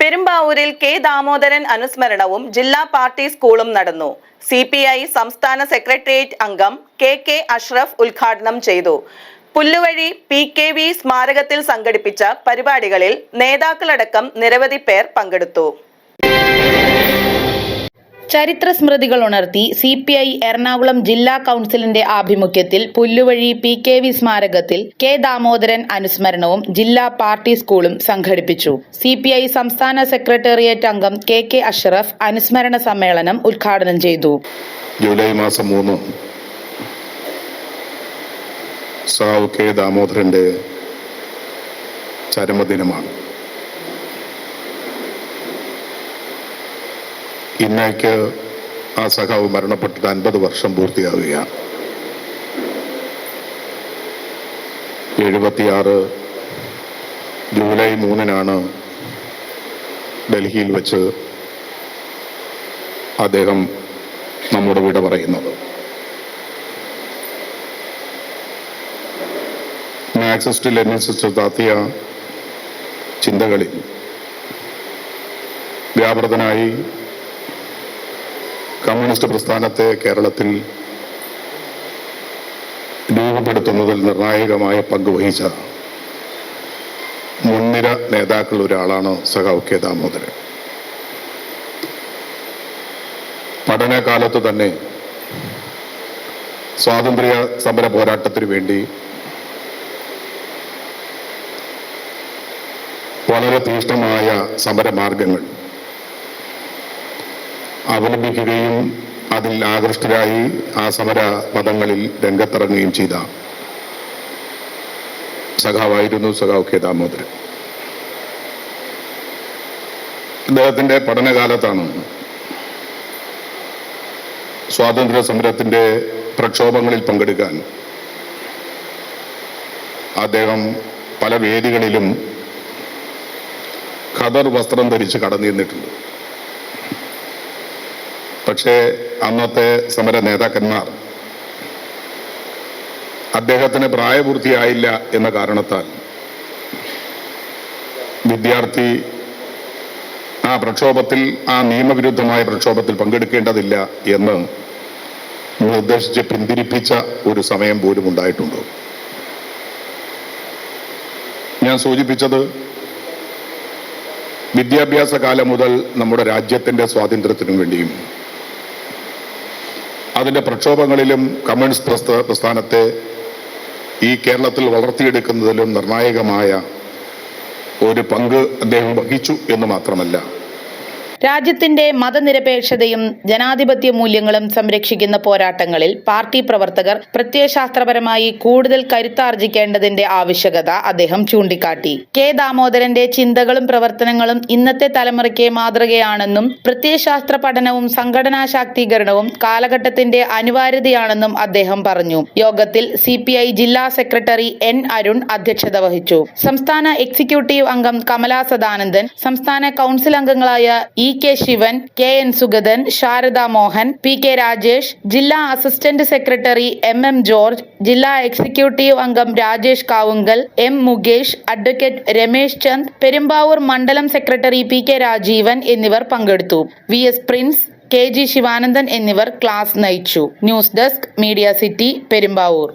പെരുമ്പാവൂരിൽ കെ ദാമോദരൻ അനുസ്മരണവും ജില്ലാ പാർട്ടി സ്കൂളും നടന്നു. CPI സംസ്ഥാന സെക്രട്ടേറിയറ്റ് അംഗം കെ അഷ്റഫ് ഉദ്ഘാടനം ചെയ്തു. പുല്ലുവഴി PKV സ്മാരകത്തിൽ സംഘടിപ്പിച്ച പരിപാടികളിൽ നേതാക്കളടക്കം നിരവധി പേർ പങ്കെടുത്തു. ചരിത്ര സ്മൃതികൾ ഉണർത്തി CPI എറണാകുളം ജില്ലാ കൗൺസിലിന്റെ ആഭിമുഖ്യത്തിൽ പുല്ലുവഴി PKV സ്മാരകത്തിൽ കെ ദാമോദരൻ അനുസ്മരണവും ജില്ലാ പാർട്ടി സ്കൂളും സംഘടിപ്പിച്ചു. CPI സംസ്ഥാന സെക്രട്ടേറിയറ്റ് അംഗം കെ അഷ്റഫ് അനുസ്മരണ സമ്മേളനം ഉദ്ഘാടനം ചെയ്തു. ജൂലൈ മാസം 3 സാവ് കെ ദാമോദരന്റെ ചരമദിനമാണ്. ഇന്നേക്ക് ആ സഖാവ് മരണപ്പെട്ടിട്ട് 50 വർഷം പൂർത്തിയാവുകയാണ്. 76 ജൂലൈ 3 ഡൽഹിയിൽ വെച്ച് അദ്ദേഹം നമ്മുടെ വിട പറയുന്നത്. മാർക്സിസ്റ്റ് ലെനിനിസ്റ്റ് താത്തിയ ചിന്തകളിൽ വ്യാപൃതനായി കമ്മ്യൂണിസ്റ്റ് പ്രസ്ഥാനത്തെ കേരളത്തിൽ രൂപപ്പെടുത്തുന്നതിൽ നിർണായകമായ പങ്ക് വഹിച്ച മുൻനിര നേതാക്കൾ ഒരാളാണ് സഖാവ് കെ ദാമോദരൻ. പഠനകാലത്ത് തന്നെ സ്വാതന്ത്ര്യ സമര പോരാട്ടത്തിനു വേണ്ടി വളരെ തീക്ഷ്ണമായ സമരമാർഗങ്ങൾ അവലംബിക്കുകയും അതിൽ ആകൃഷ്ടരായി ആ സമര പദങ്ങളിൽ രംഗത്തിറങ്ങുകയും ചെയ്ത സഖാവായിരുന്നു സഖാവ് കെ ദാമോദരൻ. അദ്ദേഹത്തിന്റെ പഠനകാലത്താണ് സ്വാതന്ത്ര്യ സമരത്തിന്റെ പ്രക്ഷോഭങ്ങളിൽ പങ്കെടുക്കാൻ അദ്ദേഹം പല വേദികളിലും ഖദർ വസ്ത്രം ധരിച്ച് കടന്നിരുന്നിട്ടുണ്ട്. പക്ഷേ അന്നത്തെ സമര നേതാക്കന്മാർ അദ്ദേഹത്തിന് പ്രായപൂർത്തിയായില്ല എന്ന കാരണത്താൽ വിദ്യാർത്ഥി ആ പ്രക്ഷോഭത്തിൽ, ആ നിയമവിരുദ്ധമായ പ്രക്ഷോഭത്തിൽ പങ്കെടുക്കേണ്ടതില്ല എന്ന് നിർദ്ദേശിച്ച് പിന്തിരിപ്പിച്ച ഒരു സമയം പോലും ഉണ്ടായിട്ടുണ്ട്. ഞാൻ സൂചിപ്പിച്ചത് വിദ്യാഭ്യാസ കാലം മുതൽ നമ്മുടെ രാജ്യത്തിന്റെ സ്വാതന്ത്ര്യത്തിനു വേണ്ടിയും അതിന്റെ പ്രക്ഷോഭങ്ങളിലും കമ്മ്യൂണിസ്റ്റ് പ്രസ്ഥാനത്തെ ഈ കേരളത്തിൽ വളർത്തിയെടുക്കുന്നതിലും നിർണായകമായ ഒരു പങ്ക് അദ്ദേഹം വഹിച്ചു എന്ന് മാത്രമല്ല, രാജ്യത്തിന്റെ മതനിരപേക്ഷതയും ജനാധിപത്യ മൂല്യങ്ങളും സംരക്ഷിക്കുന്ന പോരാട്ടങ്ങളിൽ പാർട്ടി പ്രവർത്തകർ പ്രത്യയശാസ്ത്രപരമായി കൂടുതൽ കരുത്താർജിക്കേണ്ടതിന്റെ ആവശ്യകത അദ്ദേഹം ചൂണ്ടിക്കാട്ടി. കെ ദാമോദരന്റെ ചിന്തകളും പ്രവർത്തനങ്ങളും ഇന്നത്തെ തലമുറയ്ക്ക് മാതൃകയാണെന്നും പ്രത്യയശാസ്ത്ര പഠനവും സംഘടനാ ശാക്തീകരണവും കാലഘട്ടത്തിന്റെ അനിവാര്യതയാണെന്നും അദ്ദേഹം പറഞ്ഞു. യോഗത്തിൽ CPI ജില്ലാ സെക്രട്ടറി N അരുൺ അധ്യക്ഷത വഹിച്ചു. സംസ്ഥാന എക്സിക്യൂട്ടീവ് അംഗം കമലാ സദാനന്ദൻ, സംസ്ഥാന കൗൺസിൽ അംഗങ്ങളായ K Shivan, KN Sugathan, Sharada Mohan, PK Rajesh, ജില്ലാ അസിസ്റ്റന്റ് സെക്രട്ടറി MM ജോർജ്, ജില്ലാ എക്സിക്യൂട്ടീവ് അംഗം രാജേഷ് കാവുങ്കൽ, M മുകേഷ്, അഡ്വക്കേറ്റ് രമേശ് ചന്ദ്, പെരുമ്പാവൂർ മണ്ഡലം സെക്രട്ടറി PK രാജീവൻ എന്നിവർ പങ്കെടുത്തു. VS പ്രിൻസ്, KG ശിവാനന്ദൻ എന്നിവർ ക്ലാസ് നയിച്ചു. News desk, media city, Perumbavoor.